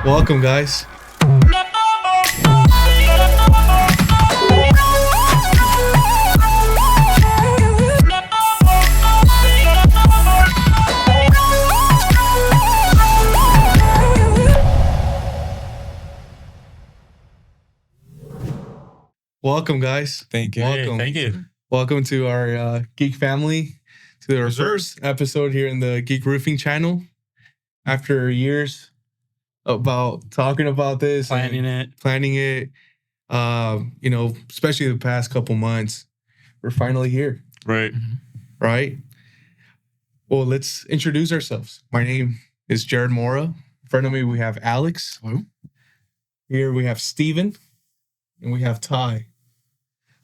Welcome, guys. Welcome, guys. Thank you. Welcome. Thank you. Welcome to our geek family, to our first episode here in the Geek Roofing channel. After years about talking about this, Planning it, especially the past couple months, we're finally here, right? right? Well, let's introduce ourselves. My name is Jared Mora. In front of me, we have Alex. Hello. Here we have Steven, and we have Ty.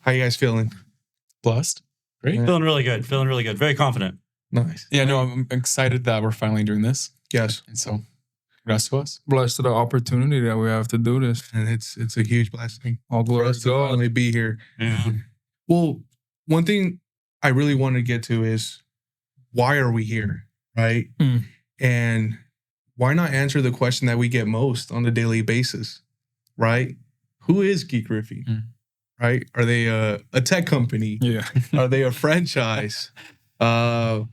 How you guys feeling? Blessed. Great. Yeah. Feeling really good. Very confident. Nice. Yeah, no, I'm excited that we're finally doing this. Yes. And so, congrats to us. Blessed to the opportunity that we have to do this. And it's a huge blessing All for glory us to to God. finally be here. Yeah. Well, one thing I really want to get to is why are we here, right? Mm. And why not answer the question that we get most on a daily basis, right? Who is Geek Roofing, right? Are they a tech company? Yeah. Are they a franchise? What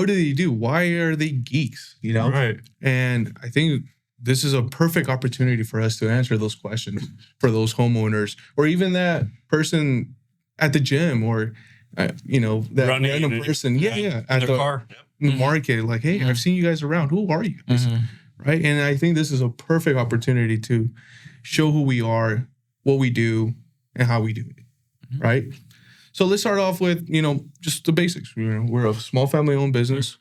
do they do? Why are they geeks? Right. And I think this is a perfect opportunity for us to answer those questions for those homeowners, or even that person at the gym, or that Running random person, at In the their car. market. Like, hey, I've seen you guys around. Who are you guys? Right? And I think this is a perfect opportunity to show who we are, what we do, and how we do it. Right? So let's start off with, just the basics. We're a small family-owned business.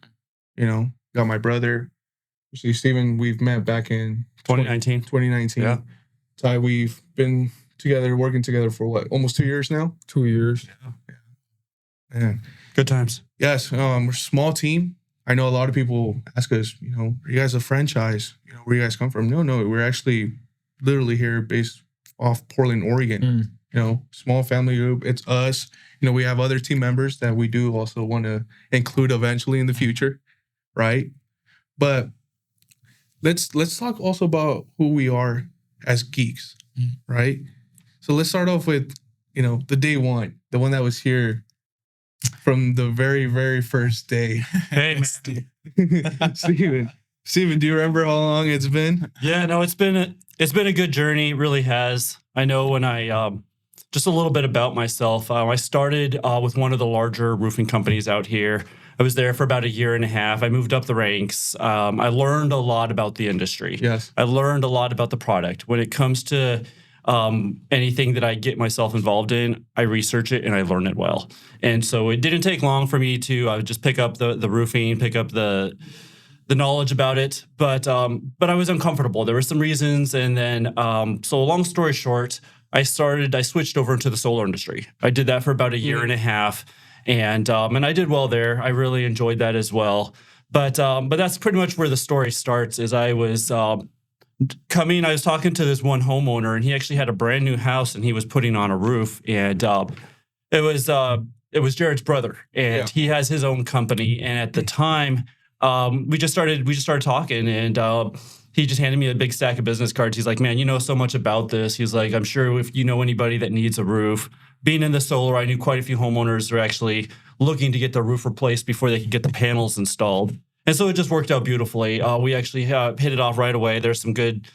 Got my brother. See, Steven, we've met back in 2019. 2019. Yeah. Ty, we've been working together for what, almost 2 years now? 2 years. Man. Good times. Yes, we're a small team. I know a lot of people ask us, are you guys a franchise? Where you guys come from? No, we're actually literally here based off Portland, Oregon. Small family group. It's us. We have other team members that we do also want to include eventually in the future, right? But let's talk also about who we are as geeks, right? So let's start off with, the day one, the one that was here from the very, very first day. Hey, man. Steven, do you remember how long it's been? Yeah, no, it's been a good journey. It really has. I know when I just a little bit about myself. I started with one of the larger roofing companies out here. I was there for about a year and a half. I moved up the ranks. I learned a lot about the industry. Yes. I learned a lot about the product. When it comes to anything that I get myself involved in, I research it and I learn it well. And so it didn't take long for me to just pick up the roofing, pick up the knowledge about it. But I was uncomfortable. There were some reasons. And then, so long story short, I switched over into the solar industry. I did that for about a year and a half. And I did well there. I really enjoyed that as well. But that's pretty much where the story starts. Is I was I was talking to this one homeowner, and he actually had a brand new house, and he was putting on a roof, and it was Jared's brother, and he has his own company. And at the time, we just started talking, and he just handed me a big stack of business cards. He's like, man, you know so much about this. He's like, I'm sure if you know anybody that needs a roof. Being in the solar, I knew quite a few homeowners were actually looking to get their roof replaced before they could get the panels installed. And so it just worked out beautifully. We actually hit it off right away. There's some good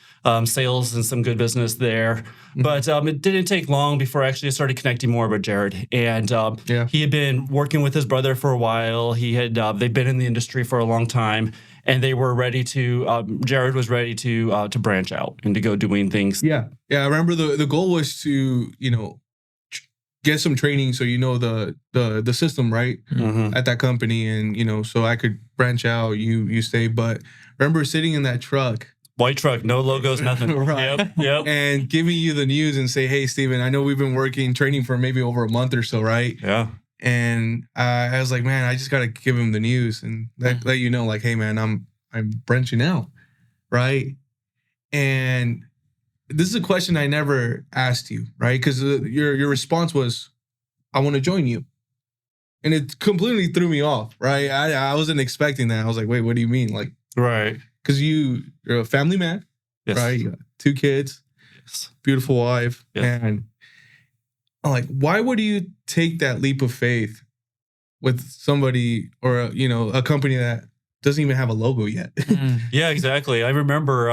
sales and some good business there. But it didn't take long before I actually started connecting more with Jared. And he had been working with his brother for a while. They've been in the industry for a long time. And they were ready to, Jared was ready to branch out and to go doing things. Yeah. I remember the goal was to, get some training so the system, right? At that company, and so I could branch out, you stay. But remember sitting in that truck, white truck, no logos, nothing. Right. Yep. And giving you the news and say, hey, Steven, I know we've been training for maybe over a month or so, right? Yeah. And I was like, man, I just gotta give him the news and let like, hey man, I'm branching out, right? And this is a question I never asked you, right? Because your response was, I want to join you. And it completely threw me off, right? I wasn't expecting that. I was like, wait, what do you mean? Like, right. Because you're a family man, Yes. right? You got 2 kids, Yes. beautiful wife. Yeah. And I'm like, why would you take that leap of faith with somebody or, a company that doesn't even have a logo yet? Yeah, exactly. I remember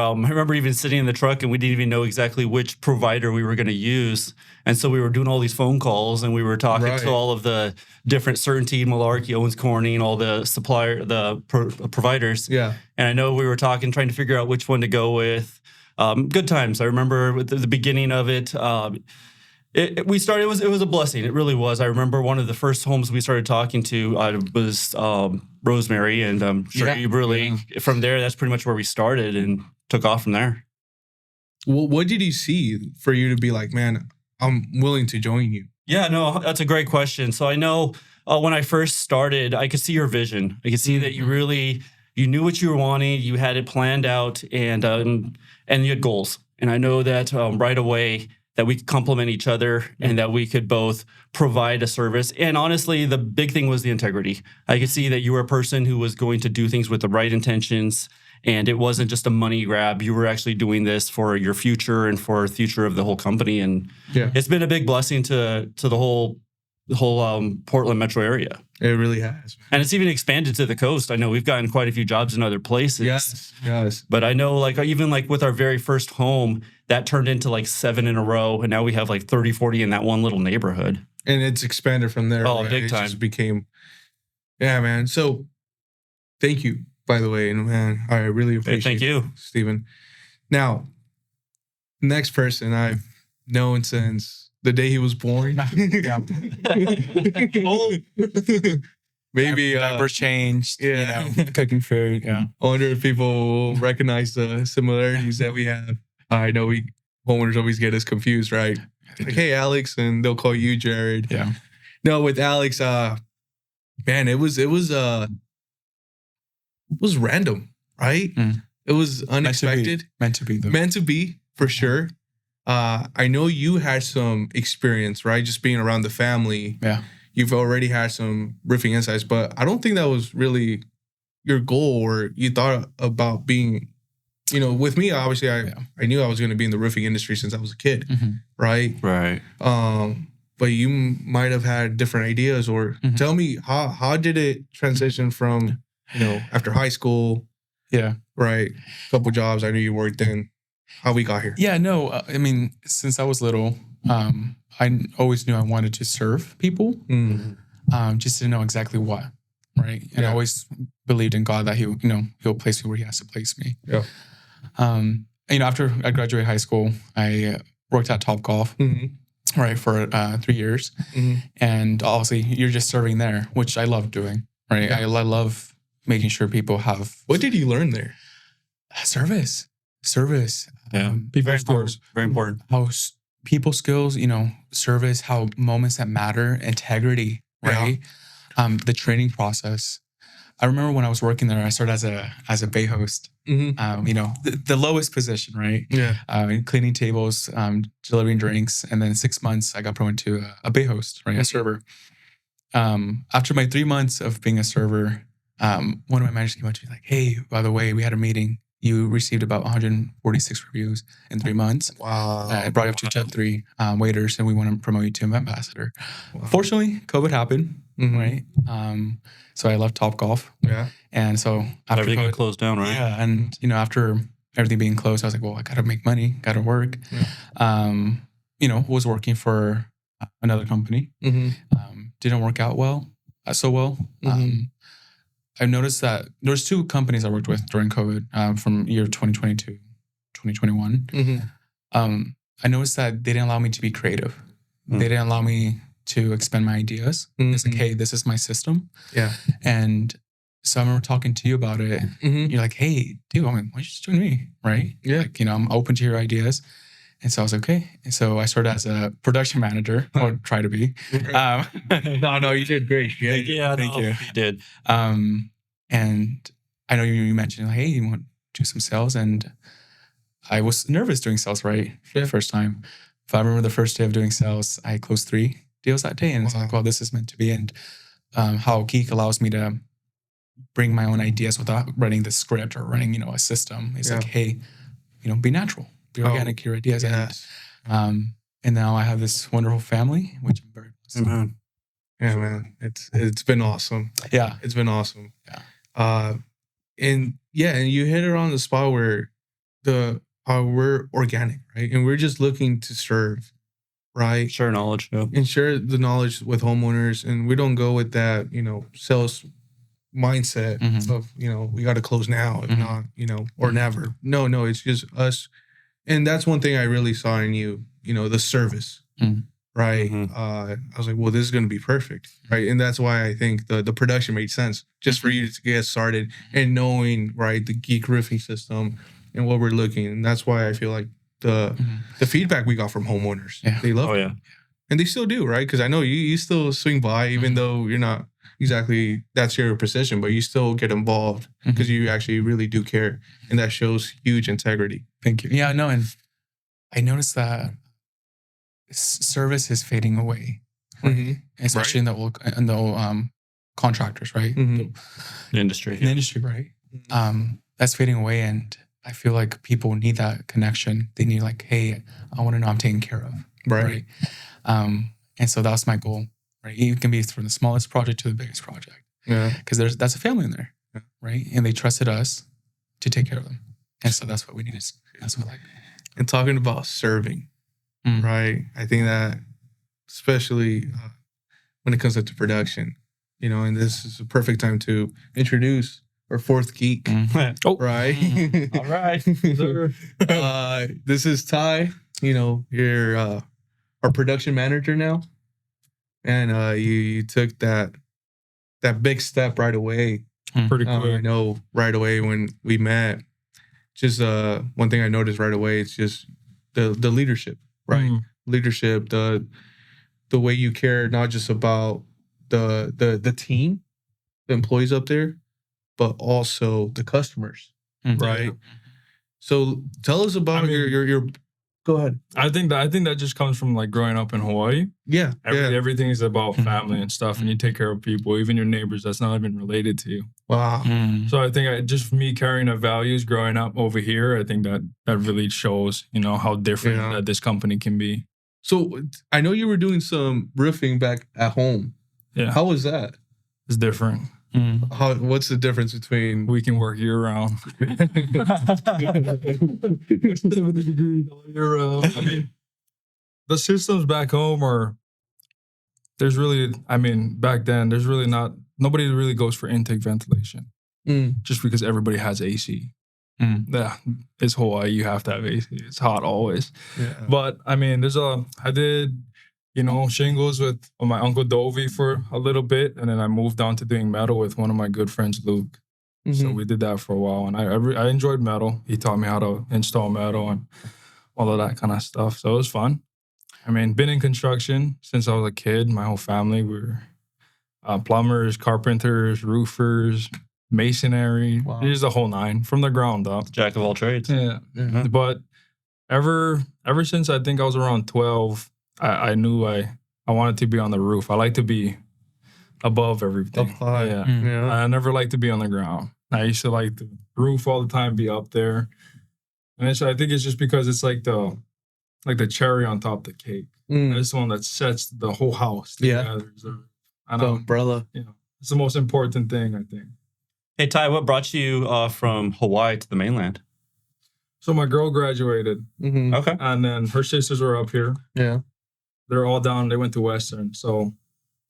even sitting in the truck and we didn't even know exactly which provider we were going to use. And so we were doing all these phone calls and we were talking Right. to all of the different Certainty, Malarkey, Owens Corning, all the providers. Yeah. And I know we were talking, trying to figure out which one to go with. Good times. I remember with the beginning of it. We started. It was a blessing. It really was. I remember one of the first homes we started talking to was Rosemary, and I'm sure you really from there. That's pretty much where we started and took off from there. Well, what did you see for you to be like, man, I'm willing to join you? Yeah, no, that's a great question. So I know when I first started, I could see your vision. I could see that you knew what you were wanting. You had it planned out, and you had goals. And I know that right away, that we could complement each other and that we could both provide a service. And honestly, the big thing was the integrity. I could see that you were a person who was going to do things with the right intentions, and it wasn't just a money grab. You were actually doing this for your future and for the future of the whole company. And it's been a big blessing to the whole Portland metro area. It really has, man. And it's even expanded to the coast. I know we've gotten quite a few jobs in other places. Yes. But I know even with our very first home, that turned into 7 in a row. And now we have 30, 40 in that one little neighborhood. And it's expanded from there. Oh, right? big time. It just became, man. So thank you, by the way. And man, I really appreciate thank you, Stephen. Now, next person I've known since the day he was born. Maybe numbers changed. Cooking food. Yeah. I wonder if people will recognize the similarities that we have. I know homeowners always get us confused, right? Like, hey, Alex, and they'll call you Jared. Yeah. No, with Alex, man, it was random, right? It was unexpected. Meant to be. Meant to be, for sure. I know you had some experience, right? Just being around the family. Yeah. You've already had some roofing insights, but I don't think that was really your goal or you thought about being, with me, obviously, I knew I was going to be in the roofing industry since I was a kid, right? Right. But you might have had different ideas or tell me, how did it transition from, after high school? Yeah. Right. Couple jobs. I knew you worked in. How we got here? Yeah, no, I mean, since I was little, I always knew I wanted to serve people. Just didn't know exactly what, right? And I always believed in God that He'll place me where He has to place me. Yeah. After I graduated high school, I worked at Topgolf, right, for 3 years. And obviously, you're just serving there, which I love doing, right? Yeah. I love making sure people have. What did you learn there? Service. Yeah. People skills. Very important. How people skills, service, how moments that matter, integrity, right? Yeah. The training process. I remember when I was working there, I started as a bay host. The lowest position, right? Yeah. Cleaning tables, delivering drinks, and then 6 months I got promoted to a bay host, right? A server. After my 3 months of being a server, one of my managers came up to me like, "Hey, by the way, we had a meeting. You received about 146 reviews in 3 months. Wow. I brought you up to top 3 waiters, and we want to promote you to ambassador." Wow. Fortunately, COVID happened, right? So I left Topgolf. Yeah. And so after everything COVID, got closed down, right? Yeah. And, after everything being closed, I was like, well, I got to make money, got to work. Yeah. Was working for another company. Didn't work out so well. I noticed that there was 2 companies I worked with during COVID from year 2020 to 2021. I noticed that they didn't allow me to be creative. They didn't allow me to expend my ideas. It's like, hey, this is my system. Yeah. And so I remember talking to you about it. You're like, hey, dude, why don't you just join me? Right? Yeah. Like, I'm open to your ideas. And so I was like, okay. And so I started as a production manager, or try to be. No, you did great. Yeah, thank you. You did. And I know you mentioned, like, hey, you want to do some sales? And I was nervous doing sales, right? For the first time. If I remember the first day of doing sales, I closed 3 deals that day. And it's like, well, this is meant to be. And how Geek allows me to bring my own ideas without running the script or running, a system. It's like, hey, be natural, be organic, your ideas. Yes. And now I have this wonderful family, which I'm very blessed. Amen. Yeah, man. It's been awesome. Yeah. It's been awesome. Yeah. And you hit it on the spot where we're organic, right? And we're just looking to serve, right? Share knowledge. Yeah. And share the knowledge with homeowners. And we don't go with that, sales mindset of, we got to close now, if not, or never. No, it's just us. And that's one thing I really saw in you, the service, right? I was like, well, this is going to be perfect, right? And that's why I think the production made sense, just for you to get started and knowing, right, the Geek Roofing system and what we're looking. And that's why I feel like the feedback we got from homeowners, they love it. And they still do, right? Because I know you still swing by, even though you're not exactly, that's your position, but you still get involved because you actually really do care. And that shows huge integrity. Thank you. Yeah, no, and I noticed that service is fading away, right? Especially in the contractors, right? The industry. In the industry, right? That's fading away, and I feel like people need that connection. They need like, hey, I want to know I'm taken care of, right? And so that's my goal, right? It can be from the smallest project to the biggest project, because that's a family in there, right? And they trusted us to take care of them, and so that's what we need. That's what I like. And talking about serving, right? I think that especially when it comes to production, and this is a perfect time to introduce our fourth geek, right? All right. This is Ty. You're our production manager now, and you took that big step right away. Pretty quick. I know right away when we met. Just one thing I noticed right away, it's just the leadership, right? Leadership, the way you care not just about the team, the employees up there, but also the customers, right? Yeah. So tell us about your. Go ahead. I think that just comes from like growing up in Hawaii. Yeah. Everything is about family and stuff, and you take care of people, even your neighbors that's not even related to you. Wow. So I think just me carrying the values growing up over here, I think that really shows, how different that this company can be. So I know you were doing some roofing back at home. Yeah. How was that? It's different. What's the difference between? We can work year round. 70 degrees all year round. I mean, the systems back home back then, there's really nobody really goes for intake ventilation just because everybody has AC. Yeah, it's Hawaii. You have to have AC. It's hot always. Yeah. But I mean, I did, shingles with my Uncle Dovey for a little bit. And then I moved on to doing metal with one of my good friends, Luke. So we did that for a while. And I enjoyed metal. He taught me how to install metal and all of that kind of stuff. So it was fun. I mean, been in construction since I was a kid. My whole family, we were plumbers, carpenters, roofers, masonry. Wow. Just the whole nine from the ground up. Jack of all trades. Yeah. But ever since I think I was around 12, I knew I wanted to be on the roof. I like to be above everything. Up high. Yeah. I never liked to be on the ground. I used to like the roof all the time, be up there. And I think it's just because it's like the cherry on top of the cake. It's the one that sets the whole house together. So, the umbrella. It's the most important thing, I think. Hey, Ty, what brought you from Hawaii to the mainland? So my girl graduated. Okay. And then her sisters were up here. Yeah. They're all down. They went to Western. So,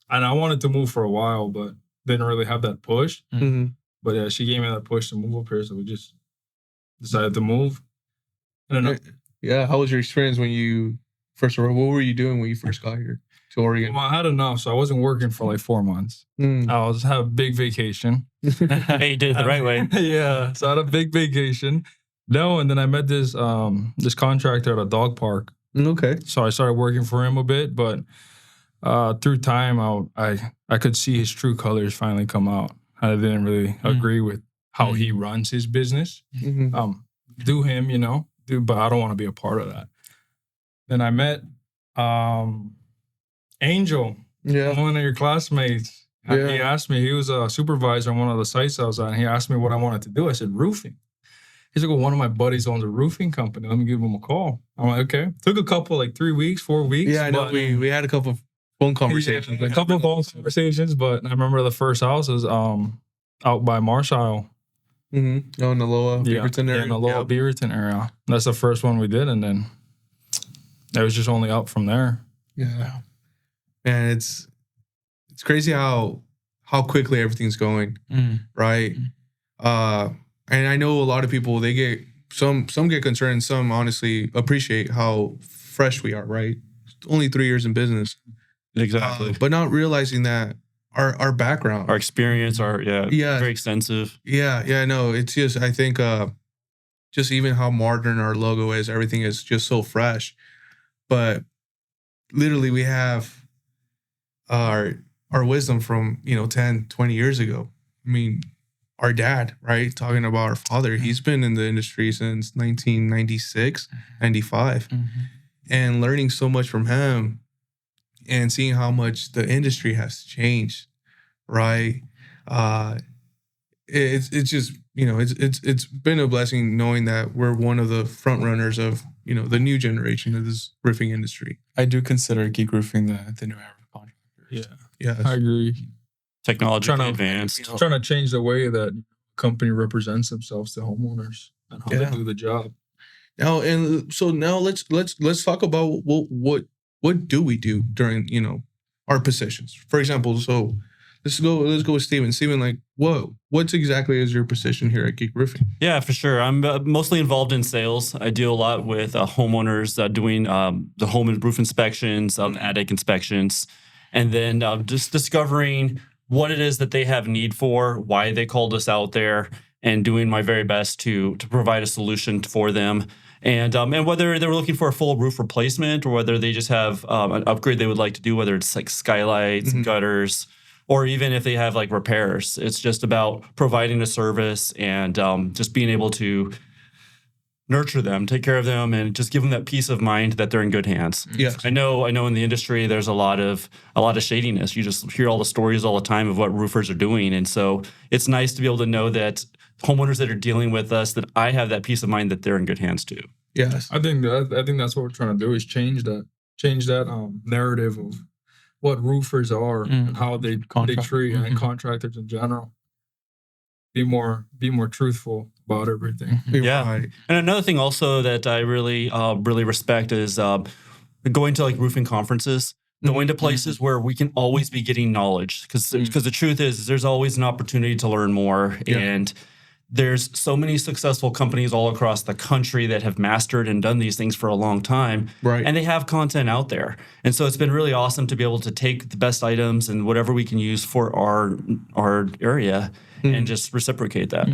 and I wanted to move for a while, but didn't really have that push. But yeah, she gave me that push to move up here. So we just decided to move. Yeah. How was your experience when you first arrived? What were you doing when you first got here to Oregon? Well, I had enough. So I wasn't working for like 4 months. I was have a big vacation. Hey, you did it the right way. Yeah. So I had a big vacation. No, and then I met this contractor at a dog park. Okay. So I started working for him a bit, but through time, I could see his true colors finally come out. I didn't really agree with how he runs his business. Do him, but I don't want to be a part of that. Then I met Angel, one of your classmates. Yeah. He asked me, he was a supervisor on one of the sites I was on. He asked me what I wanted to do. I said, roofing. He's like, well, one of my buddies owns a roofing company. Let me give him a call. I'm like, okay. Took a couple, like 3 weeks, 4 weeks. Yeah, I know. We had a couple of phone conversations. A couple of phone conversations, but I remember the first house was out by Marshall. Mm-hmm. Oh, in the Lower Beaverton area. Yeah, in the Lower Beaverton area. That's the first one we did, and then it was just only up from there. Yeah. Man, it's crazy how quickly everything's going, right? And I know a lot of people, they get some get concerned, some honestly appreciate how fresh we are, right? Only 3 years in business. Exactly. But not realizing that our background, our experience, very extensive. Yeah, no, it's just, I think just even how modern our logo is, everything is just so fresh. But literally we have our wisdom from 10, 20 years ago. I mean, our dad, right, talking about our father, he's been in the industry since 1996, 95, and learning so much from him and seeing how much the industry has changed, right? It's just, it's been a blessing knowing that we're one of the front runners of, the new generation of this roofing industry. I do consider Geek Roofing the new era of contractors. Yeah, I agree. Technologically advanced. Trying to change the way that company represents themselves to homeowners and how they do the job. Now, let's talk about what do we do during our positions. For example, so let's go with Steven. Steven, like what's exactly is your position here at Geek Roofing? Yeah, for sure. I'm mostly involved in sales. I deal a lot with homeowners doing the home and roof inspections, attic inspections, and then just discovering what it is that they have need for, why they called us out there, and doing my very best to provide a solution for them. And whether they were looking for a full roof replacement or whether they just have an upgrade they would like to do, whether it's like skylights, gutters, or even if they have like repairs. It's just about providing a service and just being able to nurture them, take care of them, and just give them that peace of mind that they're in good hands. Yes. I know in the industry there's a lot of shadiness. You just hear all the stories all the time of what roofers are doing. And so it's nice to be able to know that homeowners that are dealing with us, that I have that peace of mind that they're in good hands too. Yes. I think that's what we're trying to do is change that narrative of what roofers are and how they treat and contractors in general. Be more truthful about everything. Yeah. And another thing also that I really respect is going to like roofing conferences, going to places where we can always be getting knowledge because the truth is there's always an opportunity to learn more. Yeah. And there's so many successful companies all across the country that have mastered and done these things for a long time. Right. And they have content out there. And so it's been really awesome to be able to take the best items and whatever we can use for our area and just reciprocate that.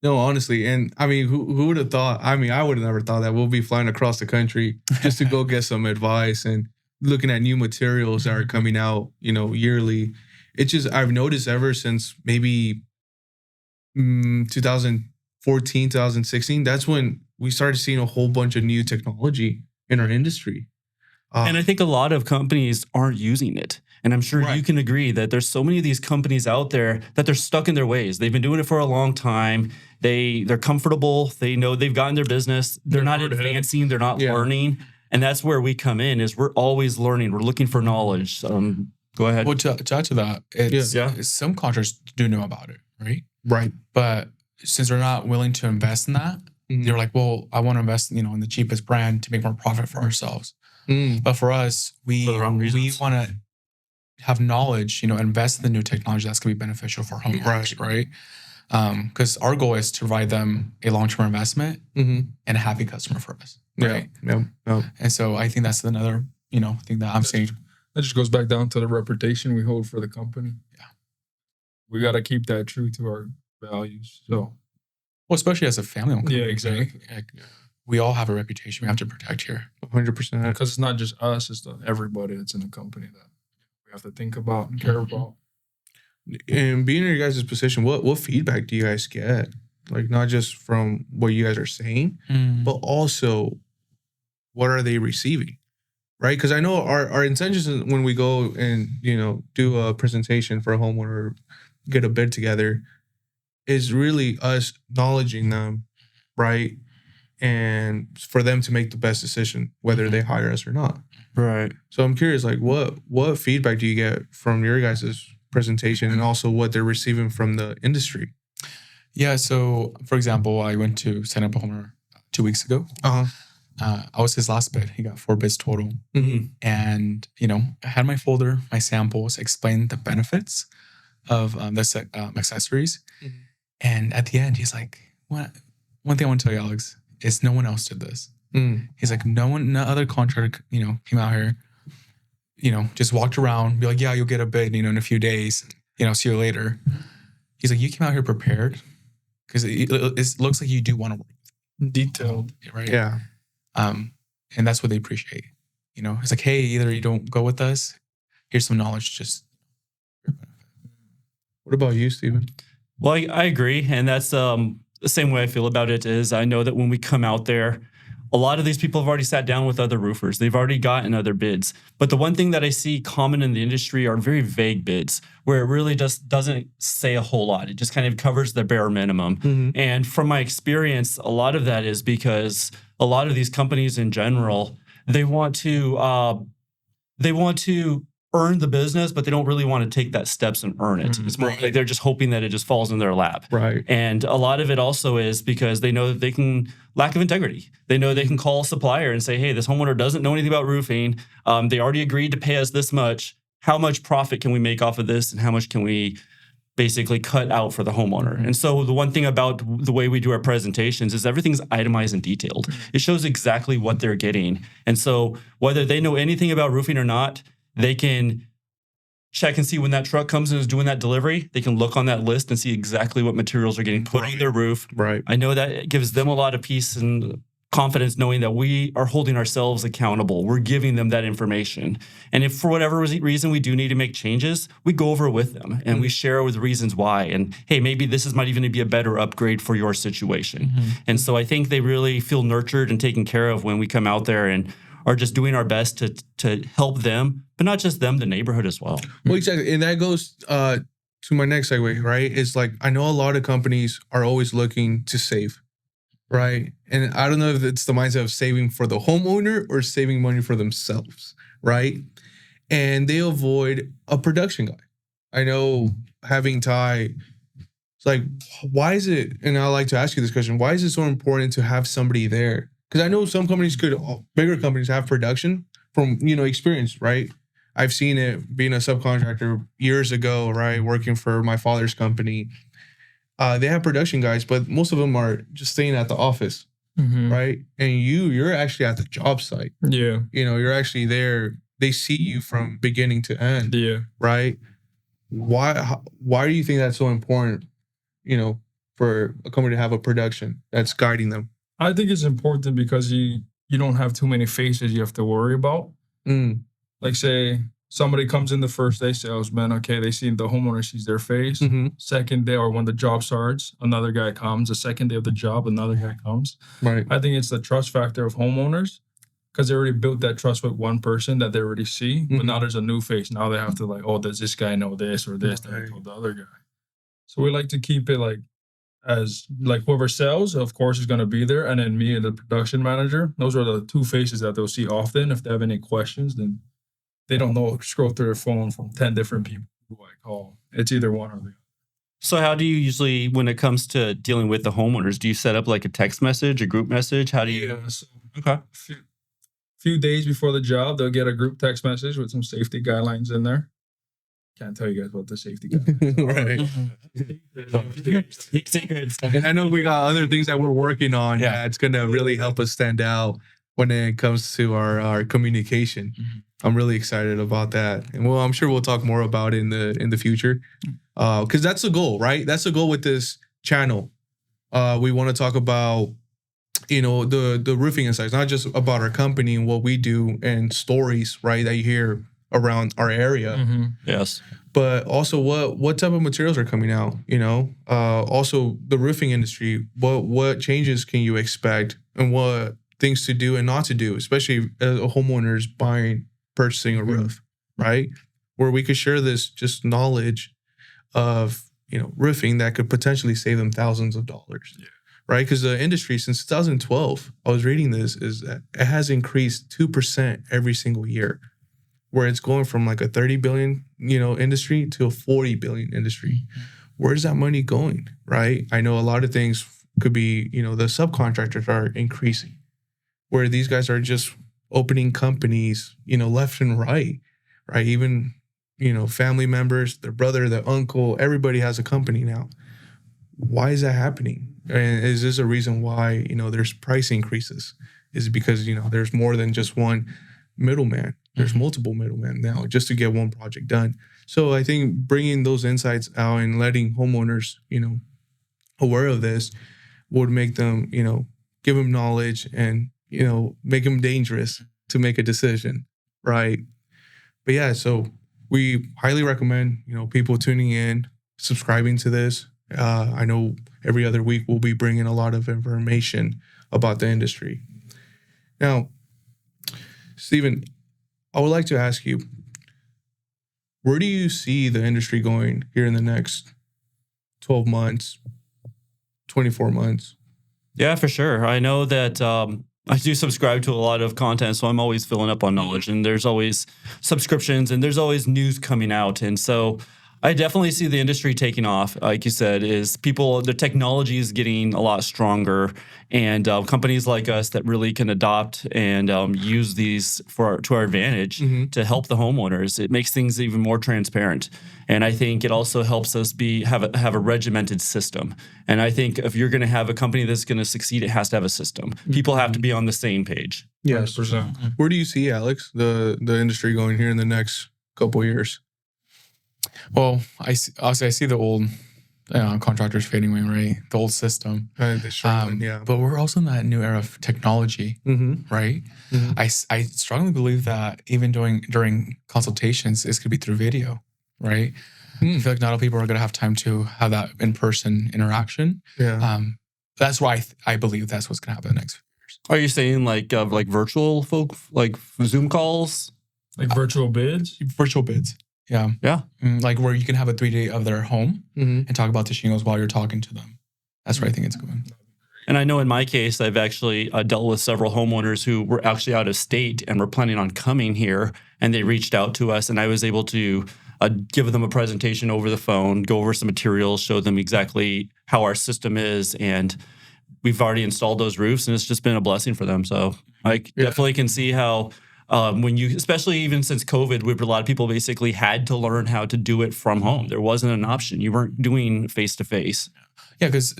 No, honestly. And I mean, who would have thought? I mean, I would have never thought that we'll be flying across the country just to go get some advice and looking at new materials that are coming out, yearly. It's just, I've noticed ever since maybe 2014, 2016, that's when we started seeing a whole bunch of new technology in our industry. And I think a lot of companies aren't using it. And I'm sure you can agree that there's so many of these companies out there that they're stuck in their ways. They've been doing it for a long time. They're comfortable. They know they've gotten their business. They're not advancing. They're not learning. And that's where we come in is we're always learning. We're looking for knowledge. Go ahead. Well, to add to that, it's some contractors do know about it, right? Right. But since they're not willing to invest in that, they're like, well, I want to invest, in the cheapest brand to make more profit for ourselves. But for us, we want to have knowledge, invest in the new technology that's going to be beneficial for homeowners, right? Because our goal is to provide them a long-term investment and a happy customer for us, right? Yeah. And so I think that's another, thing that I'm saying. That just goes back down to the reputation we hold for the company. Yeah. We got to keep that true to our values. So, well, especially as a family-owned company. Yeah, exactly. Right? We all have a reputation we have to protect here. 100%. Because it's not just us, it's everybody that's in the company that we have to think about and care about. And being in your guys' position, what feedback do you guys get? Like, not just from what you guys are saying, but also what are they receiving? Right? Because I know our intentions when we go and, do a presentation for a homeowner, get a bid together, is really us acknowledging them right? And for them to make the best decision, whether they hire us or not. Right. So I'm curious, like, what feedback do you get from your guys' presentation, and also what they're receiving from the industry? Yeah. So, for example, I went to set up a homeowner 2 weeks ago. I was his last bid. He got 4 bids total. And, I had my folder, my samples, explained the benefits of the accessories. And at the end, he's like, one thing I want to tell you, Alex, is no one else did this. He's like, no other contractor, came out here, just walked around, be like, yeah, you'll get a bid, in a few days, see you later. He's like, you came out here prepared, because it looks like you do want to work detailed, right? Yeah. And that's what they appreciate. It's like, hey, either you don't go with us, here's some knowledge. Just. What about you, Steven? Well, I agree, and that's the same way I feel about it. Is I know that when we come out there, a lot of these people have already sat down with other roofers. They've already gotten other bids. But the one thing that I see common in the industry are very vague bids, where it really just doesn't say a whole lot. It just kind of covers the bare minimum. And from my experience, a lot of that is because a lot of these companies in general, they want to earn the business, but they don't really want to take that steps and earn it. It's more like they're just hoping that it just falls in their lap. Right. And a lot of it also is because they know that they can lack of integrity. They know they can call a supplier and say, hey, this homeowner doesn't know anything about roofing. They already agreed to pay us this much. How much profit can we make off of this? And how much can we basically cut out for the homeowner? And so the one thing about the way we do our presentations is everything's itemized and detailed. It shows exactly what they're getting. And so whether they know anything about roofing or not, they can check and see when that truck comes and is doing that delivery. They can look on that list and see exactly what materials are getting put on their roof. Right. I know that it gives them a lot of peace and confidence knowing that we are holding ourselves accountable. We're giving them that information. And if for whatever reason we do need to make changes, we go over it with them and we share with reasons why. And hey, maybe this might even be a better upgrade for your situation. And so I think they really feel nurtured and taken care of when we come out there and are just doing our best to help them, but not just them, the neighborhood as well. Well, exactly. And that goes to my next segue, right? It's like, I know a lot of companies are always looking to save, right? And I don't know if it's the mindset of saving for the homeowner or saving money for themselves, right? And they avoid a production guy. I know having Ty, it's like, why is it, and I like to ask you this question, why is it so important to have somebody there? Because I know some companies bigger companies have production from, experience, right? I've seen it being a subcontractor years ago, right? Working for my father's company. They have production guys, but most of them are just staying at the office, right? And you're actually at the job site. Yeah. You're actually there. They see you from beginning to end. Yeah. Right? Why do you think that's so important, for a company to have a production that's guiding them? I think it's important because you don't have too many faces you have to worry about. Like, say somebody comes in the first day, salesman, okay, they see the homeowner sees their face. Second day, or when the job starts, another guy comes. The second day of the job, another guy comes. Right. I think it's the trust factor of homeowners, because they already built that trust with one person that they already see. But now there's a new face. Now they have to like, oh, does this guy know this or this? That I told the other guy. So we like to keep it like, as like whoever sells, of course, is going to be there. And then me and the production manager, those are the two faces that they'll see often. If they have any questions, then they don't know, scroll through their phone from 10 different people who I call. It's either one or the other. So how do you usually, when it comes to dealing with the homeowners, do you set up like a text message, a group message? How do you? Yeah, so a few days before the job, they'll get a group text message with some safety guidelines in there. Can't tell you guys what the safety guidelines are. And I know we got other things that we're working on that's going to really help us stand out when it comes to our communication. I'm really excited about that. And I'm sure we'll talk more about it in the future. Because that's the goal, right? That's the goal with this channel. We want to talk about, the roofing insights, not just about our company and what we do and stories, right, that you hear around our area. Yes. But also what type of materials are coming out, also the roofing industry, what changes can you expect and what things to do and not to do, especially as a homeowner's purchasing a roof, right? Where we could share this just knowledge of, roofing that could potentially save them thousands of dollars, right? Because the industry since 2012, I was reading this, is that it has increased 2% every single year, where it's going from like a 30 billion, industry to a 40 billion industry. Where's that money going, right? I know a lot of things could be, the subcontractors are increasing, where these guys are just opening companies, left and right? Even, family members, their brother, their uncle, everybody has a company now. Why is that happening? And is this a reason why, there's price increases? Is it because, there's more than just one middleman? There's multiple middlemen now just to get one project done. So I think bringing those insights out and letting homeowners, aware of this would make them, give them knowledge and, make them dangerous to make a decision, right? But yeah, so we highly recommend, people tuning in, subscribing to this. I know every other week we'll be bringing a lot of information about the industry. Now, Stephen, I would like to ask you, where do you see the industry going here in the next 12 months, 24 months? Yeah, for sure. I know that I do subscribe to a lot of content, so I'm always filling up on knowledge, and there's always subscriptions and there's always news coming out. And so I definitely see the industry taking off. Like you said, the technology is getting a lot stronger, and companies like us that really can adopt and use these to our advantage to help the homeowners. It makes things even more transparent, and I think it also helps us have a regimented system. And I think if you're going to have a company that's going to succeed, it has to have a system. People have to be on the same page. Yes. 100%. Where do you see, Alex, the industry going here in the next couple of years? Well, I see the old contractors fading away, right? The old system. Yeah. But we're also in that new era of technology, right? I strongly believe that even during consultations, this could be through video, right? I feel like not all people are going to have time to have that in-person interaction. Yeah. That's why I believe that's what's going to happen in the next few years. Are you saying like virtual folk, like Zoom calls? Like virtual bids? Virtual bids. Yeah. Yeah. Like where you can have a 3-day of their home and talk about the shingles while you're talking to them. That's where I think it's going. And I know in my case, I've actually dealt with several homeowners who were actually out of state and were planning on coming here, and they reached out to us, and I was able to give them a presentation over the phone, go over some materials, show them exactly how our system is, and we've already installed those roofs, and it's just been a blessing for them. So I definitely can see how especially even since COVID, a lot of people basically had to learn how to do it from home. There wasn't an option. You weren't doing face-to-face. Yeah, because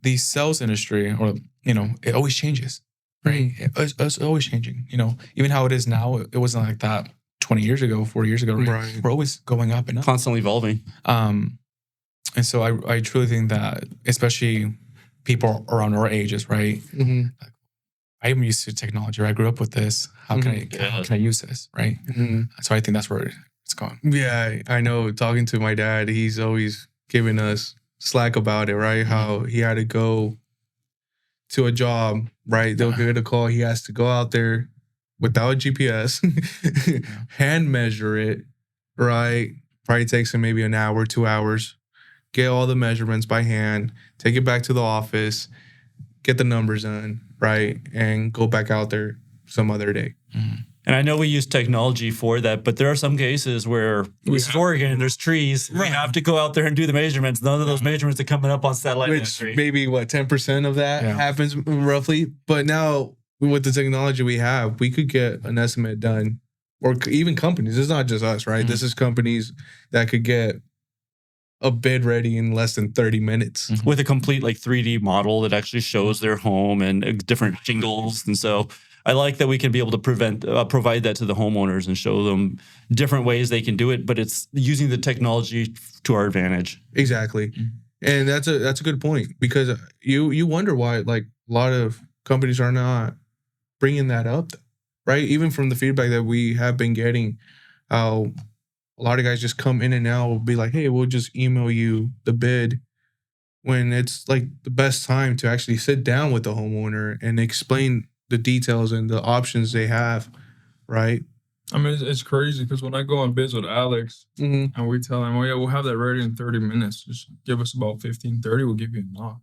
the sales industry, or, it always changes, right? It's always changing. Even how it is now, it wasn't like that 20 years ago, 40 years ago, right? We're always going up and up. Constantly evolving. And so I truly think that, especially people around our ages, right? I'm used to technology, right? I grew up with this. How can I use this, right? So I think that's where it's going. Yeah, I know. Talking to my dad, he's always giving us slack about it, right? How he had to go to a job, right? They'll get a call. He has to go out there without GPS, hand measure it, right? Probably takes him maybe an hour, 2 hours, get all the measurements by hand, take it back to the office, get the numbers in, right? And go back out there some other day. And I know we use technology for that, but there are some cases where this is Oregon, there's trees. We have to go out there and do the measurements. None of those measurements are coming up on satellite. Which maybe 10% of that happens roughly. But now with the technology we have, we could get an estimate done, or even companies. It's not just us, right? This is companies that could get a bid ready in less than 30 minutes. With a complete 3D model that actually shows their home and different shingles. And so I like that we can be able to provide that to the homeowners and show them different ways they can do it, but it's using the technology to our advantage. Exactly. And that's a good point, because you wonder why a lot of companies are not bringing that up, right? Even from the feedback that we have been getting, how a lot of guys just come in and out, will be like, hey, we'll just email you the bid, when it's the best time to actually sit down with the homeowner and explain the details and the options they have, right? I mean, it's crazy, because when I go on bids with Alex and we tell him, oh yeah, we'll have that ready in 30 minutes. Just give us about 15, 30, we'll give you a knock.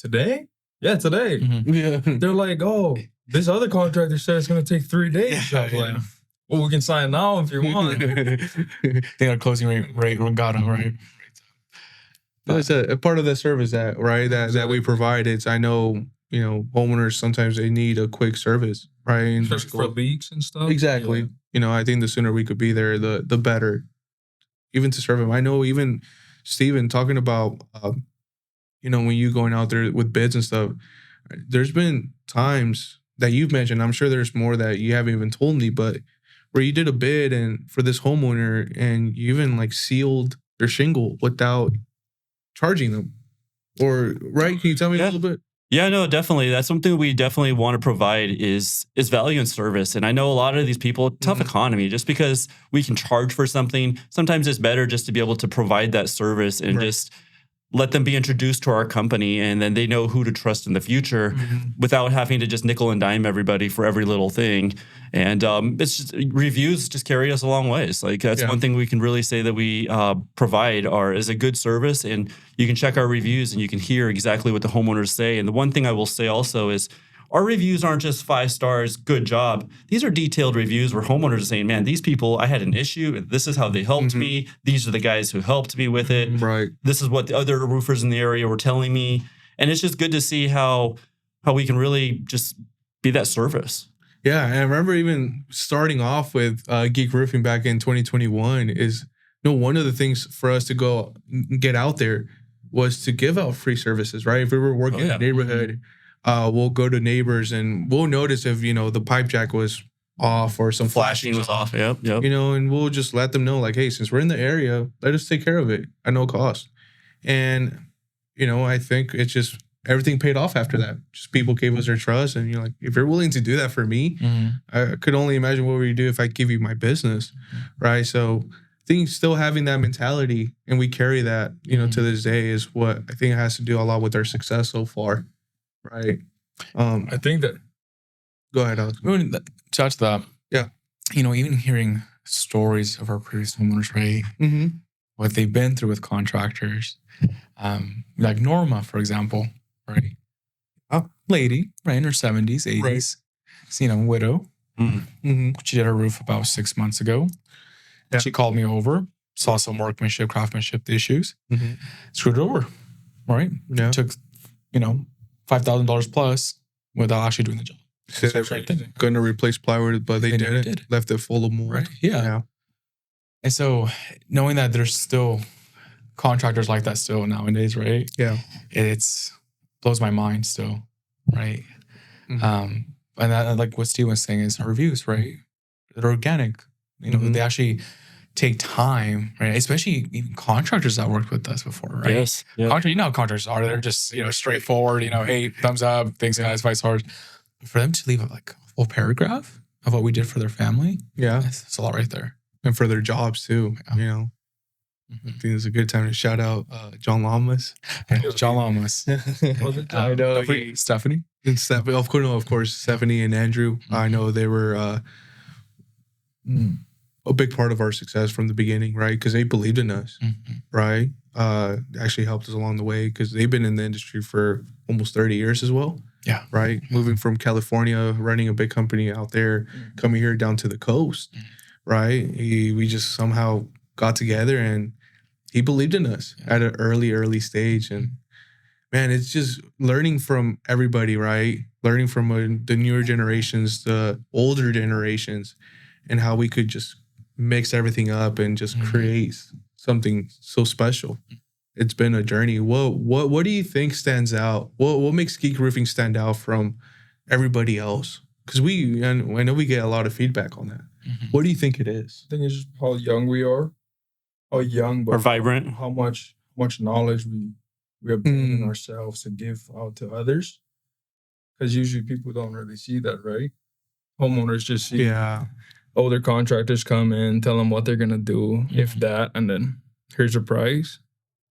today? Yeah, today. Yeah. They're like, oh, this other contractor said it's going to take 3 days. I was like, well, we can sign now if you want. They got a closing rate got them, right? That's a part of the service that we provide. It's, I know, homeowners, sometimes they need a quick service, right? And Especially for leaks and stuff. Exactly. Yeah. I think the sooner we could be there, the better. Even to serve them. I know even Steven talking about, when you going out there with bids and stuff, there's been times that you've mentioned, I'm sure there's more that you haven't even told me, but where you did a bid and for this homeowner and you even like sealed their shingle without charging them, or right? Can you tell me a little bit? Yeah, no, definitely. That's something we definitely want to provide is value and service. And I know a lot of these people, tough economy, just because we can charge for something, sometimes it's better just to be able to provide that service and just let them be introduced to our company, and then they know who to trust in the future without having to just nickel and dime everybody for every little thing. And it's just, reviews just carry us a long ways. Like that's one thing we can really say that we provide is a good service, and you can check our reviews and you can hear exactly what the homeowners say. And the one thing I will say also is our reviews aren't just 5 stars, good job. These are detailed reviews where homeowners are saying, man, these people, I had an issue, and this is how they helped me. These are the guys who helped me with it. Right. This is what the other roofers in the area were telling me. And it's just good to see how we can really just be that service. Yeah, and I remember even starting off with Geek Roofing back in 2021 is, one of the things for us to go get out there was to give out free services, right? If we were working in a neighborhood, we'll go to neighbors and we'll notice if, the pipe jack was off or some flashing was off. Yep. And we'll just let them know, like, hey, since we're in the area, let us take care of it at no cost. And, I think it's just everything paid off after that. Just people gave us their trust. And you're like, if you're willing to do that for me, I could only imagine what we do if I give you my business, right? So I think still having that mentality, and we carry that, to this day, is what I think has to do a lot with our success so far. Right. I think that. Go ahead, Alex. Touch that. Yeah. Even hearing stories of our previous homeowners, right? What they've been through with contractors. Like Norma, for example, right? A lady, right, in her 70s, 80s. Right. Widow. She did her roof about 6 months ago. Yeah. She called me over, saw some workmanship, craftsmanship issues, screwed it over, right? Yeah. Took, $5,000 plus without actually doing the job. Going to replace plywood, but they didn't. Left it full of mold. Right. Yeah. And so knowing that there's still contractors like that still nowadays, right? Yeah. It's blows my mind still, right? And that, like what Steve was saying, is our reviews, right? They're organic. They actually take time, right? Especially even contractors that worked with us before, right? Yes. Yep. How contractors are. They're just, straightforward, hey, thumbs up, thanks guys, 5 stars. For them to leave a full paragraph of what we did for their family, it's a lot right there. And for their jobs too, I think it's a good time to shout out John Lamas. John Lamas. I know. Stephanie? And Stephanie, of course, Stephanie and Andrew. I know they were a big part of our success from the beginning, right? Because they believed in us, right? Actually helped us along the way because they've been in the industry for almost 30 years as well. Yeah. Right? Moving from California, running a big company out there, coming here down to the coast, right? We just somehow got together and he believed in us at an early stage. And man, it's just learning from everybody, right? Learning from the newer generations, the older generations, and how we could just mix everything up and just create something so special. It's been a journey. What do you think stands out? What makes Geek Roofing stand out from everybody else? Because I know we get a lot of feedback on that. What do you think it is? I think it's just how young we are. How young, but or vibrant. How much knowledge we have in ourselves to give out to others. Because usually people don't really see that, right? Homeowners just see older contractors come in, tell them what they're going to do, if that, and then here's your price.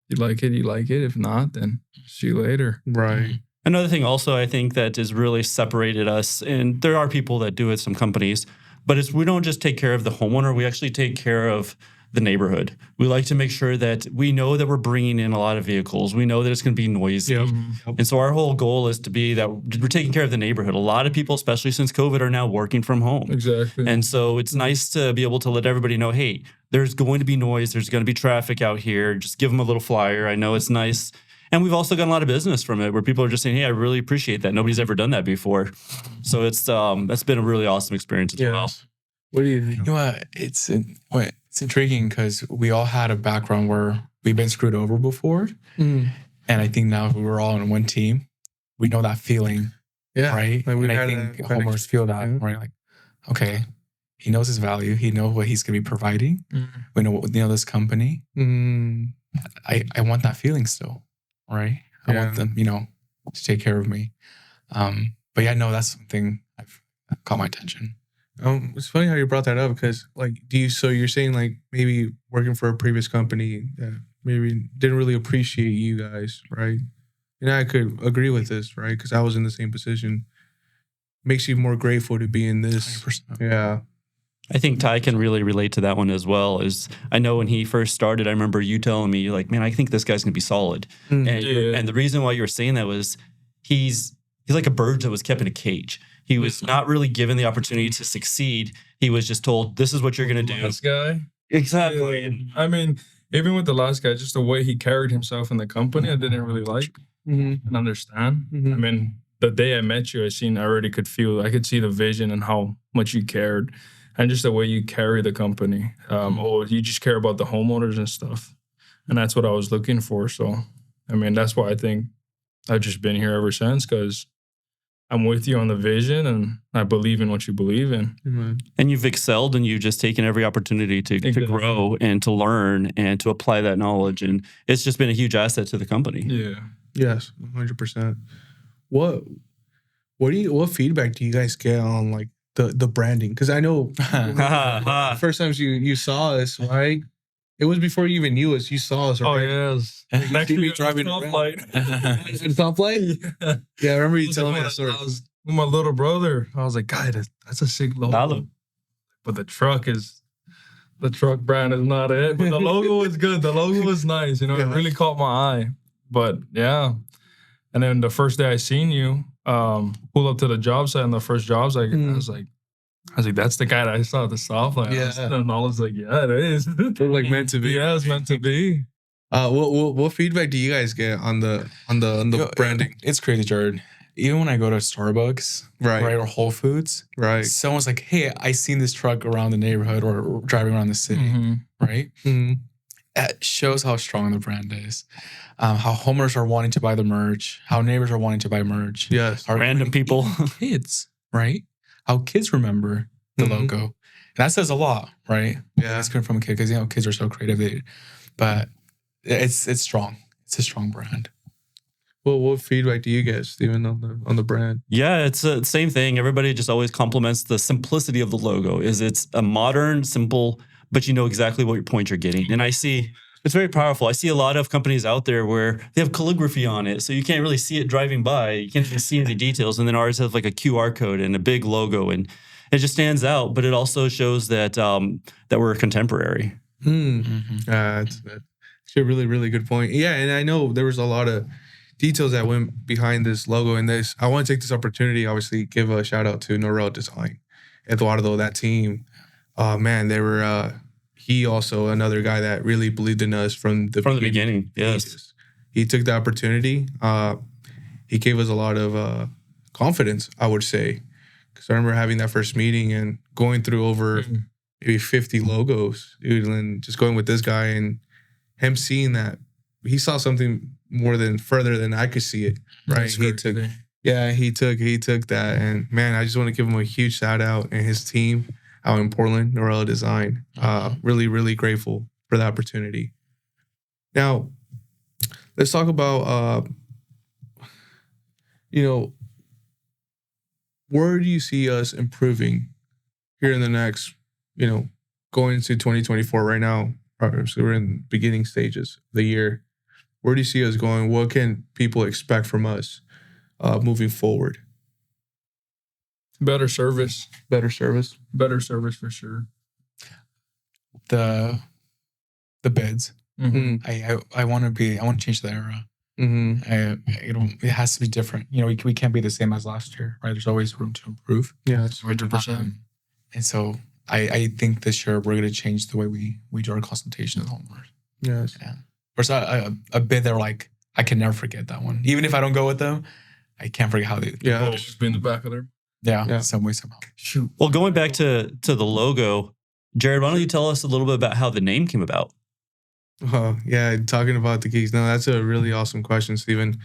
You like it, you like it. If not, then see you later. Right. Another thing also I think that has really separated us, and there are people that do it, some companies, but we don't just take care of the homeowner. We actually take care of the neighborhood. We like to make sure that we know that we're bringing in a lot of vehicles. We know that it's going to be noisy. Yep. And so our whole goal is to be that we're taking care of the neighborhood. A lot of people, especially since COVID, are now working from home. Exactly. And so it's nice to be able to let everybody know, hey, there's going to be noise. There's going to be traffic out here. Just give them a little flyer. I know it's nice. And we've also gotten a lot of business from it where people are just saying, hey, I really appreciate that. Nobody's ever done that before. So it's that's been a really awesome experience as well. What do you think? You know what? It's intriguing because we all had a background where we've been screwed over before. And I think now if we were all on one team, we know that feeling. Yeah. Right? Like and I think homeowners feel that, right? Like, okay, he knows his value. He knows what he's going to be providing. We know this company. I want that feeling still. Right. I want them, to take care of me. But yeah, no, that's something I've caught my attention. It's funny how you brought that up because, like, so you're saying like maybe working for a previous company that maybe didn't really appreciate you guys, right? And I could agree with this, right? Because I was in the same position. Makes you more grateful to be in this. 100%. Yeah. I think Ty can really relate to that one as well. Is I know when he first started, I remember you telling me, you're like, man, I think this guy's gonna be solid. And the reason why you were saying that was he's like a bird that was kept in a cage. He was not really given the opportunity to succeed. He was just told, this is what you're gonna do. This guy. Exactly. Yeah. I mean, even with the last guy, just the way he carried himself in the company, I didn't really like and understand. I mean, the day I met you, I already could see the vision and how much you cared. And just the way you carry the company. You just care about the homeowners and stuff. And that's what I was looking for. So, I mean, that's why I think I've just been here ever since, because I'm with you on the vision and I believe in what you believe in. And you've excelled and you've just taken every opportunity to grow and to learn and to apply that knowledge. And it's just been a huge asset to the company. Yeah. Yes, 100%. What feedback do you guys get on like the branding? Because I know the first times you saw us, right? It was before you even knew us. You saw us, right? Oh, yes. Next to me driving stoplight. Yeah, I remember you telling me that story. I was with my little brother. I was like, God, that's a sick logo. But the truck brand is not it. But the logo is good. The logo is nice. It really caught my eye. But yeah. And then the first day I seen you, pull up to the job site on the first job site, I was like, that's the guy that I saw at the stoplight. Yeah. And I was like, yeah, it is. It's like meant to be. Yeah, it's meant to be. What feedback do you guys get on the branding? It's crazy, Jared. Even when I go to Starbucks, right, or Whole Foods, right, someone's like, hey, I seen this truck around the neighborhood or driving around the city, right? That shows how strong the brand is. How homeowners are wanting to buy the merch, how neighbors are wanting to buy merch. Yes. How random people. Kids, right? How kids remember the logo. And that says a lot, right? Yeah. It's coming from a kid because, kids are so creative. But it's strong. It's a strong brand. Well, what feedback do you get, Steven, on the brand? Yeah, it's the same thing. Everybody just always compliments the simplicity of the logo. It's a modern, simple, but you know exactly what point you're getting. And I see it's very powerful. I see a lot of companies out there where they have calligraphy on it, so you can't really see it driving by. You can't even see any details. And then ours has like a QR code and a big logo, and it just stands out. But it also shows that that we're contemporary. That's a really, really good point. Yeah, and I know there was a lot of details that went behind this logo and this. I want to take this opportunity, obviously, give a shout out to Norel Design, Eduardo, that team. Man, they were. He also another guy that really believed in us from the beginning. Yes, he took the opportunity. He gave us a lot of confidence, I would say, because I remember having that first meeting and going through over maybe 50 logos, dude, and just going with this guy and him seeing that he saw something further than I could see it. Right, he took that, and man, I just want to give him a huge shout out and his team out in Portland, Norel Design. Really, really grateful for the opportunity. Now, let's talk about, where do you see us improving here in the next, going into 2024 right now? So we're in the beginning stages of the year. Where do you see us going? What can people expect from us moving forward? Better service. Better service. Better service for sure. The the bids. I want to change the era. It has to be different. We can't be the same as last year, right? There's always room to improve. Yeah, 100%. And so I think this year we're going to change the way we do our consultations with homeowners. Yes. Yeah. There's a bid that like I can never forget that one. Even if I don't go with them, I can't forget how they. Yeah. Just be in the back of there. Yeah. Some way, somehow. Shoot. Well, going back to the logo, Jared, why don't you tell us a little bit about how the name came about? Oh, yeah, talking about the geeks. No, that's a really awesome question, Steven.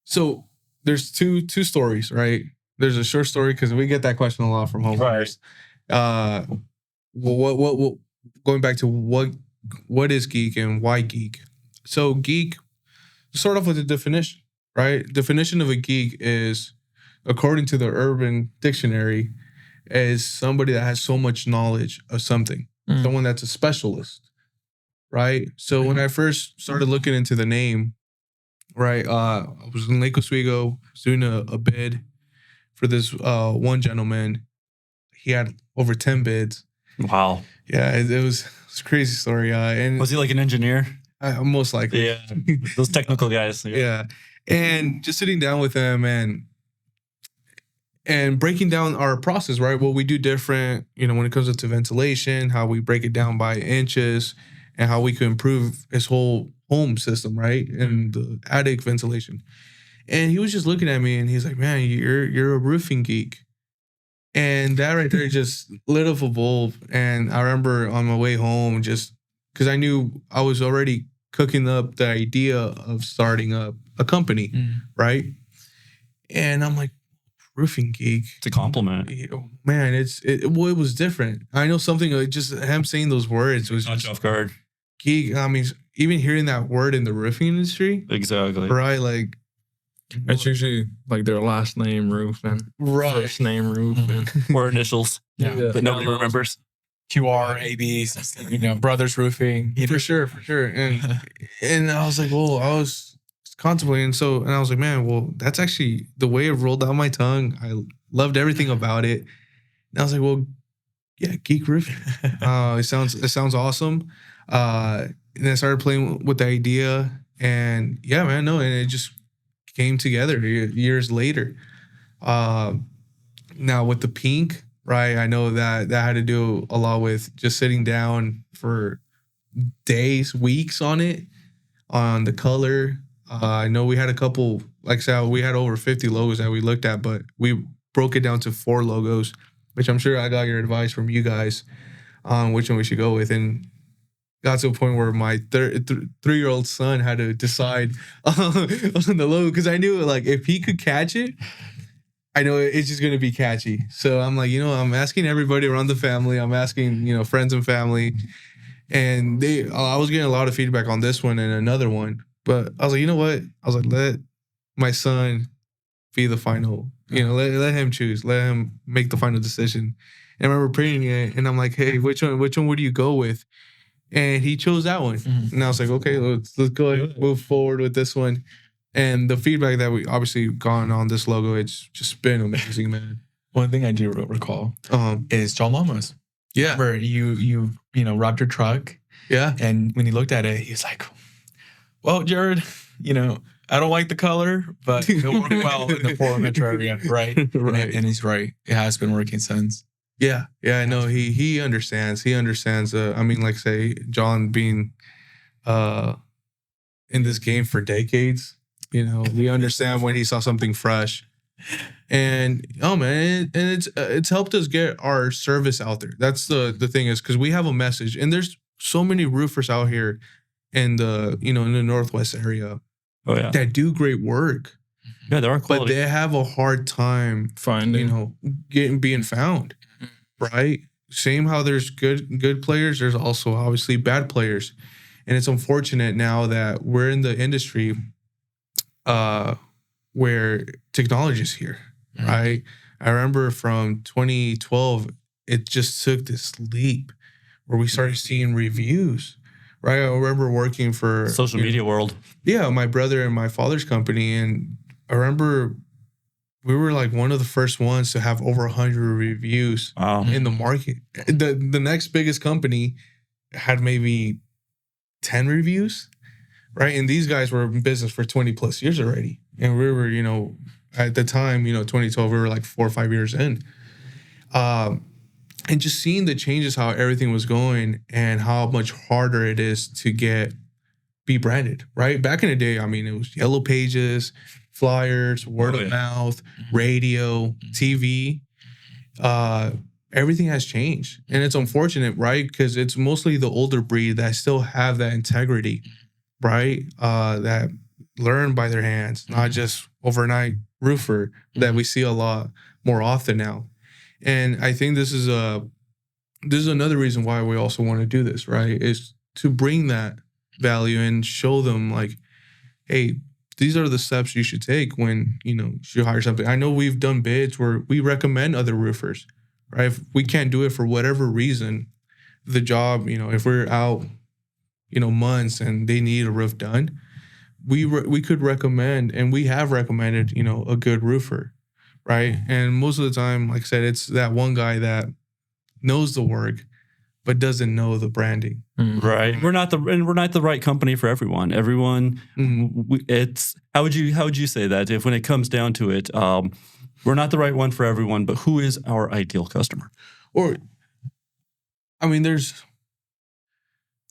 So there's two stories, right? There's a short story because we get that question a lot from homeowners. Right. What going back to what is geek and why geek? So geek, start off with the definition, right? Definition of a geek is, according to the Urban Dictionary, is somebody that has so much knowledge of something. Someone that's a specialist, right? So when I first started looking into the name, right, I was in Lake Oswego, doing a bid for this one gentleman. He had over 10 bids. Wow. Yeah, it was a crazy story. And was he like an engineer? Most likely. Yeah, those technical guys. Yeah. And just sitting down with him and breaking down our process, right? What we do different, when it comes to ventilation, how we break it down by inches, and how we can improve his whole home system, right? And the attic ventilation. And he was just looking at me and he's like, man, you're a roofing geek. And that right there just lit up a bulb. And I remember on my way home, just because I knew I was already cooking up the idea of starting up a company, right? And I'm like, roofing geek. It's a compliment. Man, it was different. I know something like just him saying those words was touch off guard. Geek. I mean, even hearing that word in the roofing industry. Exactly. Right. Like, it's usually like their last name Roof and first name Roof or initials. Yeah. But nobody remembers. QR, ABs, Brothers Roofing. For sure. And I was like, well, I was contemplating. And I was like, man, well, that's actually the way it rolled down my tongue. I loved everything about it. And I was like, well, yeah, Geek Roofing. It sounds awesome. And then I started playing with the idea, and yeah, man, no, and it just came together years later. Now with the pink, right? I know that had to do a lot with just sitting down for days, weeks on the color. I know we had a couple, like I said, we had over 50 logos that we looked at, but we broke it down to 4 logos, which I'm sure I got your advice from you guys on which one we should go with. And got to a point where my 3-year-old son had to decide on the logo, because I knew, like, if he could catch it, I know it's just going to be catchy. So I'm like, I'm asking everybody around the family. I'm asking, friends and family. And I was getting a lot of feedback on this one and another one. But I was like, you know what? I was like, let my son be the final, let him choose. Let him make the final decision. And I remember printing it, and I'm like, hey, which one would you go with? And he chose that one. And I was like, okay, let's go ahead, move forward with this one. And the feedback that we obviously gotten on this logo, it's just been amazing, man. One thing I do recall is John Lamas. Yeah. Where you robbed your truck. Yeah. And when he looked at it, he was like, well, Jared, I don't like the color, but it'll work well in the Portland metro area, right? Right. And he's right. It has been working since. Yeah. I know he understands. He understands. I mean, like, say, John being in this game for decades, we understand when he saw something fresh. And man, and it's helped us get our service out there. That's the thing, is because we have a message, and there's so many roofers out here in the in the Northwest area that do great work. Yeah, there are quality, but they have a hard time finding, being found. Right? Same how there's good players, there's also obviously bad players. And it's unfortunate now that we're in the industry where technology is here, right? I remember from 2012, it just took this leap where we started seeing reviews, right? I remember working for social media world. Yeah, my brother and my father's company. And I remember we were like one of the first ones to have over 100 reviews in the market. The next biggest company had maybe 10 reviews, right? And these guys were in business for 20 plus years already. And we were, at the time, 2012, we were like 4 or 5 years in. And just seeing the changes, how everything was going and how much harder it is to be branded, right? Back in the day, I mean, it was yellow pages, flyers, word of mouth, radio, TV. Everything has changed. And it's unfortunate, right? Because it's mostly the older breed that still have that integrity, right? That learn by their hands, not just overnight roofer that we see a lot more often now. And I think this is another reason why we also want to do this, right? Is to bring that value and show them like, hey, these are the steps you should take when, you should hire something. I know we've done bids where we recommend other roofers, right? If we can't do it for whatever reason, the job, if we're out, months and they need a roof done, we could recommend, and we have recommended, a good roofer, right? And most of the time, like I said, it's that one guy that knows the work but doesn't know the branding. Right. We're not the right company for everyone. Everyone, it's how would you say that if when it comes down to it, we're not the right one for everyone, but who is our ideal customer? Or, I mean,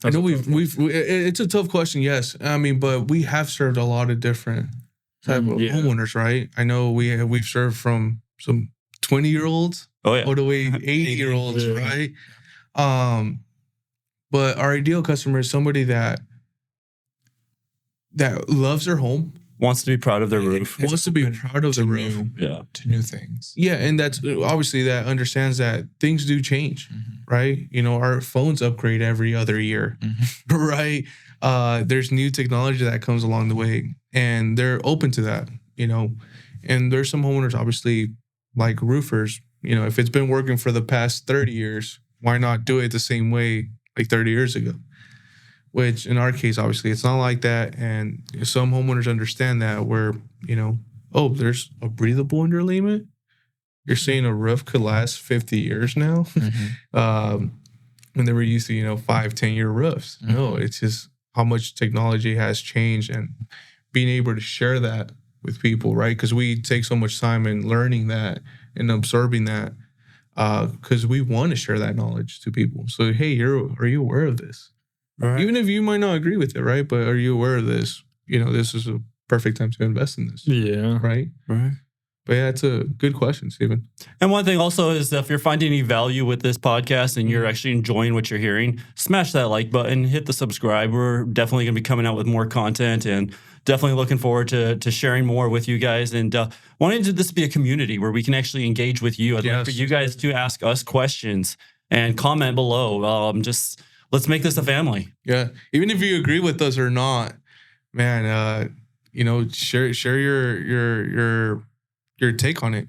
I know it's a tough question, yes. I mean, but we have served a lot of different type of homeowners, right? I know we've served from some 20-year-olds all the way 80-year-olds, right? But our ideal customer is somebody that loves their home, wants to be proud of their roof, wants to be proud of the roof, to new things. Yeah, and that's obviously that understands that things do change, right? Our phones upgrade every other year, right? There's new technology that comes along the way, and they're open to that, And there's some homeowners, obviously, like roofers, if it's been working for the past 30 years, why not do it the same way like 30 years ago? Which in our case, obviously, it's not like that. And some homeowners understand that where, there's a breathable underlayment. You're saying a roof could last 50 years now when they were used to, 5-10-year roofs. No, it's just how much technology has changed and being able to share that with people, right? Because we take so much time in learning that and absorbing that because we want to share that knowledge to people. So, hey, are you aware of this? Right. Even if you might not agree with it, right? But are you aware of this? This is a perfect time to invest in this. Yeah. Right? But yeah, it's a good question, Stephen. And one thing also is if you're finding any value with this podcast and you're actually enjoying what you're hearing, smash that like button, hit the subscribe. We're definitely going to be coming out with more content and definitely looking forward to sharing more with you guys and wanting this to be a community where we can actually engage with you. I'd like for you guys to ask us questions and comment below. Let's make this a family. Yeah. Even if you agree with us or not, man, share your take on it.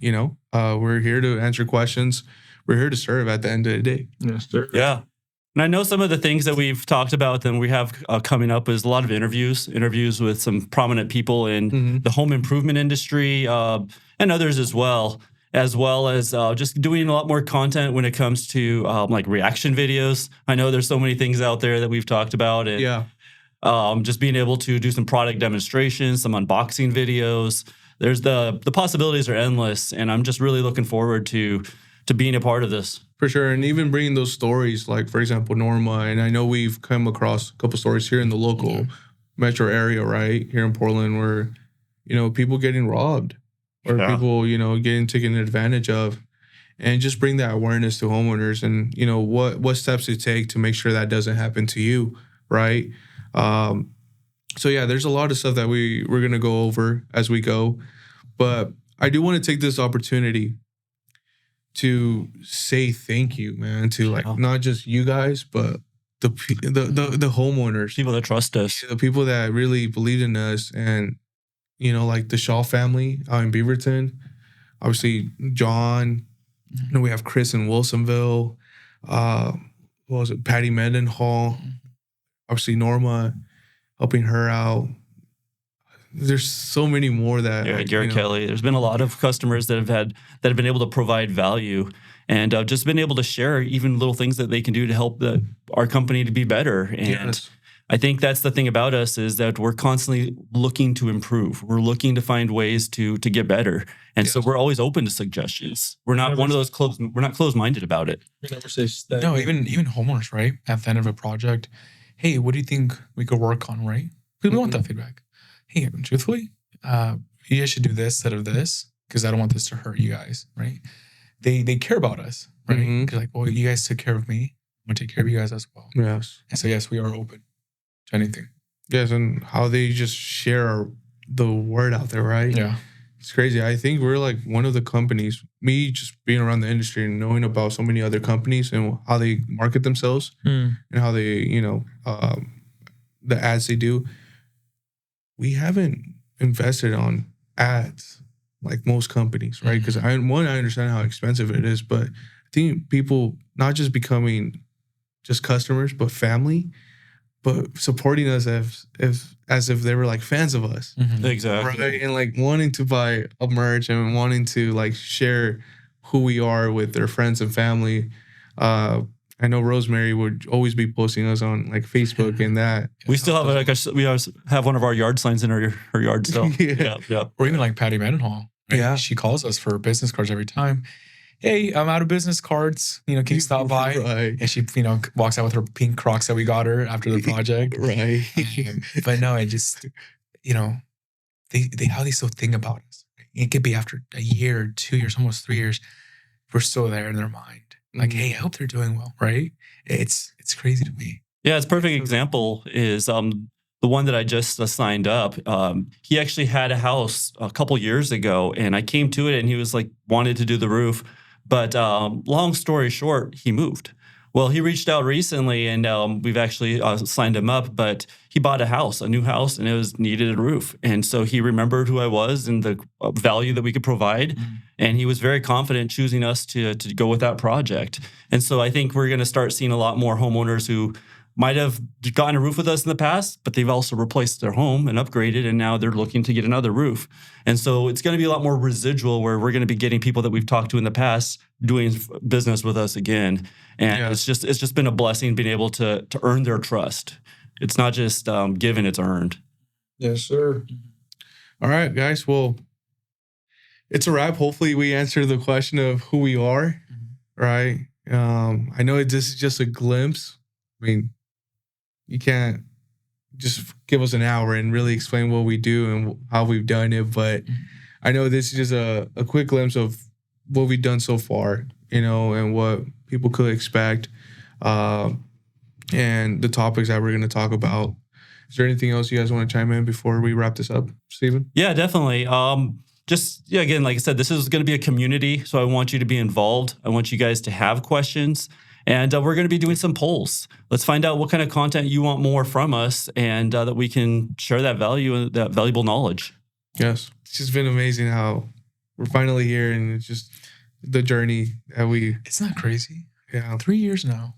We're here to answer questions. We're here to serve at the end of the day. Yes, sir. Yeah. And I know some of the things that we've talked about and we have coming up is a lot of interviews with some prominent people in the home improvement industry and others as well as just doing a lot more content when it comes to like reaction videos. I know there's so many things out there that we've talked about. And, just being able to do some product demonstrations, some unboxing videos. There's the possibilities are endless. And I'm just really looking forward to being a part of this. For sure. And even bringing those stories, like, for example, Norma. And I know we've come across a couple stories here in the local metro area, right? Here in Portland where, people getting robbed. Or people, getting taken advantage of, and just bring that awareness to homeowners and, what steps to take to make sure that doesn't happen to you, right? So, yeah, there's a lot of stuff that we're going to go over as we go. But I do want to take this opportunity to say thank you, man, to not just you guys, but the homeowners. People that trust us. The people that really believed in us and, like the Shaw family out in Beaverton, obviously John, we have Chris in Wilsonville, what was it, Patty Mendenhall, obviously Norma, helping her out. there's so many more that Garrett Kelly. There's been a lot of customers that have been able to provide value and just been able to share even little things that they can do to help our company to be better. And I think that's the thing about us is that we're constantly looking to improve. We're looking to find ways to get better. And so we're always open to suggestions. We're not one of those we're not closed-minded about it. We never say that. No, even homeowners, right? At the end of a project, hey, what do you think we could work on, right? Because we want that feedback. Hey, truthfully, you guys should do this instead of this because I don't want this to hurt you guys, right? They care about us, right? Because like, well, you guys took care of me. I'm going to take care of you guys as well. Yes. And so, yes, we are open to anything. Yes, and how they just share the word out there, right? Yeah. It's crazy. I think we're like one of the companies, me just being around the industry and knowing about so many other companies and how they market themselves and how they, the ads they do. We haven't invested on ads like most companies, right? Because I understand how expensive it is, but I think people not just becoming just customers, but family, but supporting us as if they were like fans of us. Exactly. Right? And like wanting to buy a merch and wanting to like share who we are with their friends and family. I know Rosemary would always be posting us on like Facebook and that. We still have we have one of our yard signs in her yard still. Yeah. Or even like Patty Mendenhall. Right? Yeah. She calls us for business cards every time. Hey, I'm out of business cards. Can you stop by? Right. And she, walks out with her pink Crocs that we got her after the project. Right. But no, I just, how they still think about us. It could be after a year, 2 years, almost 3 years. We're still there in their mind. Like, hey, I hope they're doing well, right? It's crazy to me. Yeah, it's a perfect example is the one that I just signed up. He actually had a house a couple years ago, and I came to it, and he was like wanted to do the roof. But long story short, he moved. Well, he reached out recently, and we've actually signed him up. But he bought a new house, and it needed a roof. And so he remembered who I was and the value that we could provide. And he was very confident choosing us to go with that project. And so I think we're going to start seeing a lot more homeowners who might have gotten a roof with us in the past, but they've also replaced their home and upgraded, and now they're looking to get another roof. And so it's going to be a lot more residual where we're going to be getting people that we've talked to in the past doing business with us again. And it's just been a blessing being able to earn their trust. It's not just given, it's earned. Yes, sir. All right, guys. Well, it's a wrap. Hopefully we answer the question of who we are, right? I know this is just a glimpse. I mean, you can't just give us an hour and really explain what we do and how we've done it. But I know this is just a quick glimpse of what we've done so far, and what people could expect, and the topics that we're going to talk about. Is there anything else you guys want to chime in before we wrap this up, Steven? Yeah, definitely. Again, like I said, this is going to be a community, so I want you to be involved. I want you guys to have questions. And we're going to be doing some polls. Let's find out what kind of content you want more from us, and that we can share that value and that valuable knowledge. Yes. It's just been amazing how we're finally here, and it's just the journey that It's not crazy. Yeah. 3 years now.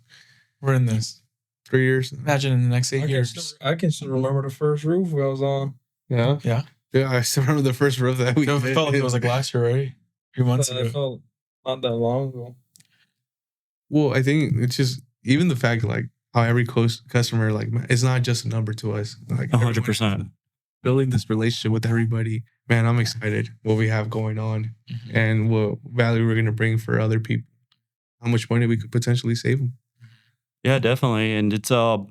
We're in this. 3 years. Imagine in the next 8 years. I can still remember the first roof I was on. Yeah. Yeah. Yeah, I still remember the first roof that we did. It felt like it was like last year, right? 3 months It ago. felt not that long ago. Well, I think it's just even the fact like how every customer it's not just a number to us. Like 100%. Building this relationship with everybody. Man, I'm excited what we have going on and what value we're going to bring for other people. How much money we could potentially save them. Yeah, definitely. And it's the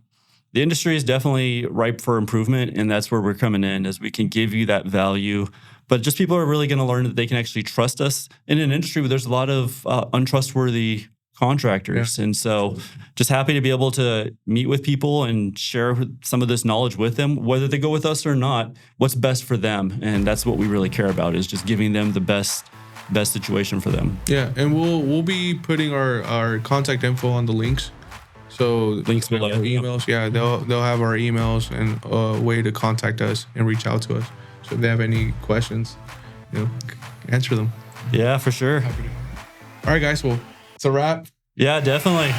industry is definitely ripe for improvement, and that's where we're coming in, as we can give you that value. But just people are really going to learn that they can actually trust us in an industry where there's a lot of untrustworthy contractors. Yeah. And so just happy to be able to meet with people and share some of this knowledge with them, whether they go with us or not, what's best for them. And that's what we really care about, is just giving them the best situation for them. Yeah. And we'll be putting our contact info on the links. So links below. Emails. Yeah. They'll have our emails and a way to contact us and reach out to us. So if they have any questions, answer them. Yeah, for sure. All right, guys. Well, it's a wrap. Yeah, definitely.